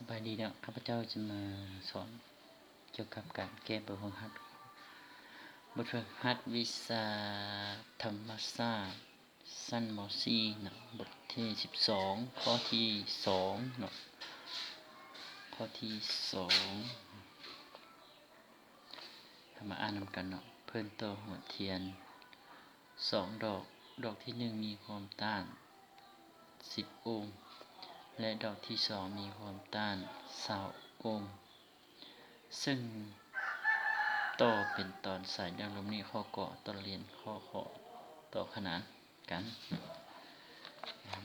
สบายดีเนาะข้าพเจ้าจะมาสอนเกี่ยวกับการแก้บทฝึกหัดวิชาธรรมศาสตร์ชั้นม .4 เนาะบทที่12ข้อที่2เนาะข้อที่2มาอ่านนำกันเนาะเพิ่นต่อหัวเทียน2ดอกที่1มีความต้าน10 โอห์มและดอกที่2มีความต้าน20 โอห์มซึ่งต่อเป็นตอนสายดังลมนี้ข้อก่อตอนเรียนข้อขอต่อขนานกัน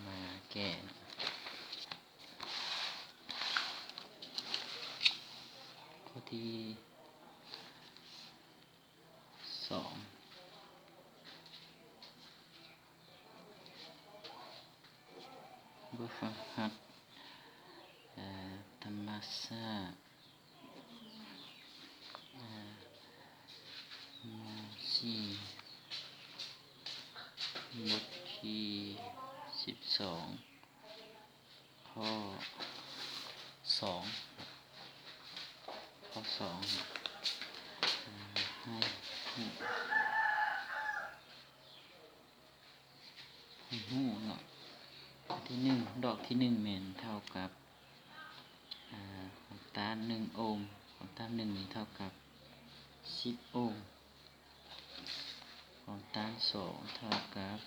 มาแก้ข้อที่2บทฝึกหัดธรรมศาสตร์ม .4 บทที่12ข้อ2ให้หูเนาะที่1ดอกที่1แม่นเท่ากับความต้าน1 โอห์มความต้าน1นี่เท่ากับ10 โอห์มความต้าน2เท่ากับ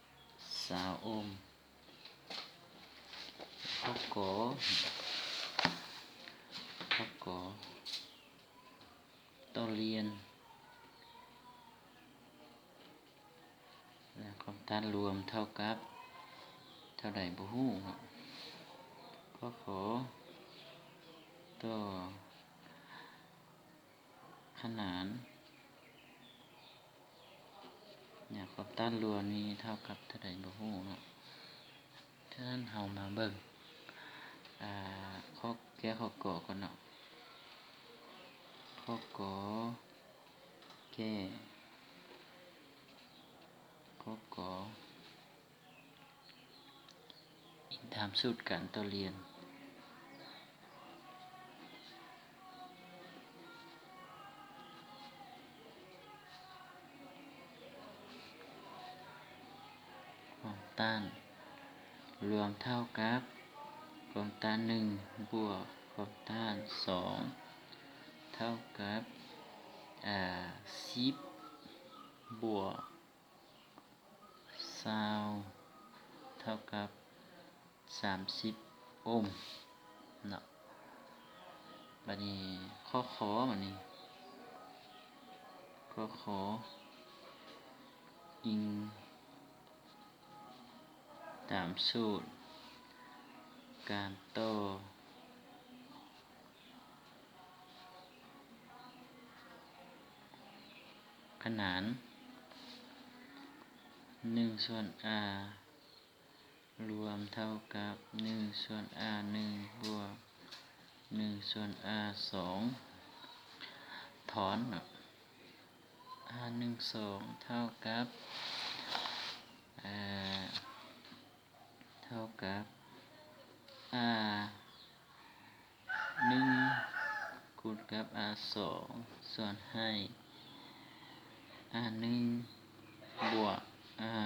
20 โอห์มข้อกอต่อเรียนและความต้านรวมเท่ากับเท่าใดบ่ฮู้เนาะข้อขอต่อขนานเนี่ยความต้านรวมนี้เท่ากับเท่าใดบ่ฮู้เนาะฉะนั้นเฮามาเบิ่งข้อแก้ข้อกอก่อนเนาะข้อกอแก้ข้อกออิงตามสูตรการต่อเรียนความต้านรวมเท่ากับความต้าน1บวกความต้าน2เท่ากับ10บวก20เท่ากับ30 โอห์มเนาะบัดนี้ข้อขอบัดนี้ข้อขออิงตามสูตรการต่อขนาน1ส่วน r รวมเท่ากับ1ส่วน r 1บวก1ส่วน r 2ถอนเนาะ r 1 2เท่ากับr 1คูณกับ r 2ส่วนให้ r 1บวก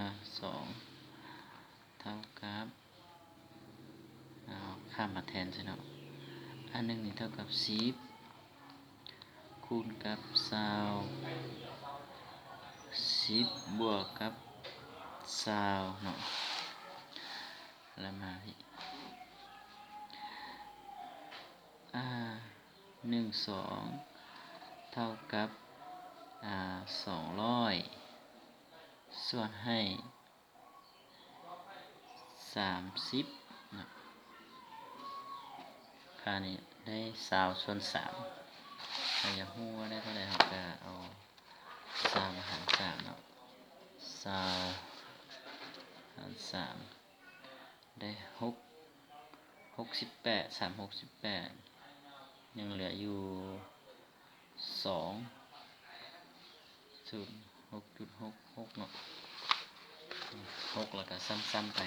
r 2เท่ากับข้ามมาแทนใช่เนาะ r 1นี่เท่ากับ10คูณกับ10บวกกับ20เนาะแล้วมาที่1 2เท่ากับ200ส่วนให้30นะค่านี้ได้20ส่วน3ถ้าอยากรู้ว่าได้เท่าไหร่เราก็เอา3มาหาร3เนาะ20หาร3ได้68ยังเหลืออยู่6.66เนาะ6แล้วก็ซ้ำๆไป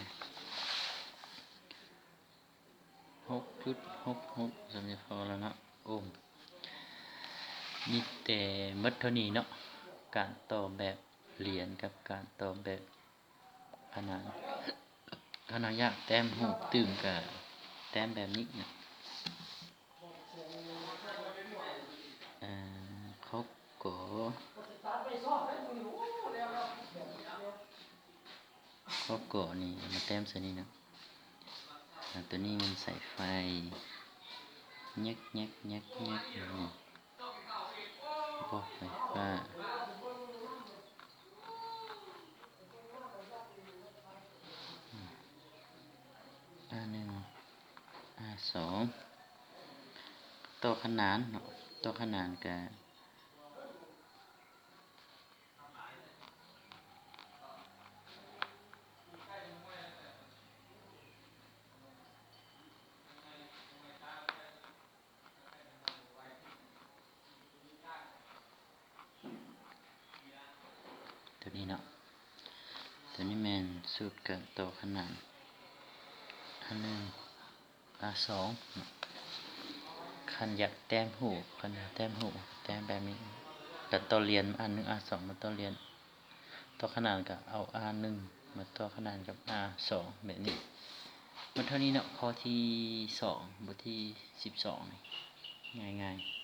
6.66สำเร็จพอแล้วเนาะโอห์มมีแต่หมดเท่านี้เนาะการต่อแบบเหรียญกับการต่อแบบขนานถ้าเราอยากแต้มรูปตึงก็แต้มแบบนี้นะเขาก็นี่มาแต้มใส่นี่นะตัวนี้มันใส่ไฟแยกบอกไฟฟ้าA1 A2ต่อขนานเนาะต่อขนานก็ตัวนี้เนาะตัวนี้แม่นสูตรการต่อขนาน A1 A2 เนาะคันอยากแต้มหูคันแต้มหูแต้มแบบนี้กับต่อเรียนA1 A2 มาต่อเรียนต่อขนานก็เอา A1 มาต่อขนานกับ A2 แบบนี้มันเท่านี้เนาะข้อที่2บทที่12นี่ง่ายๆ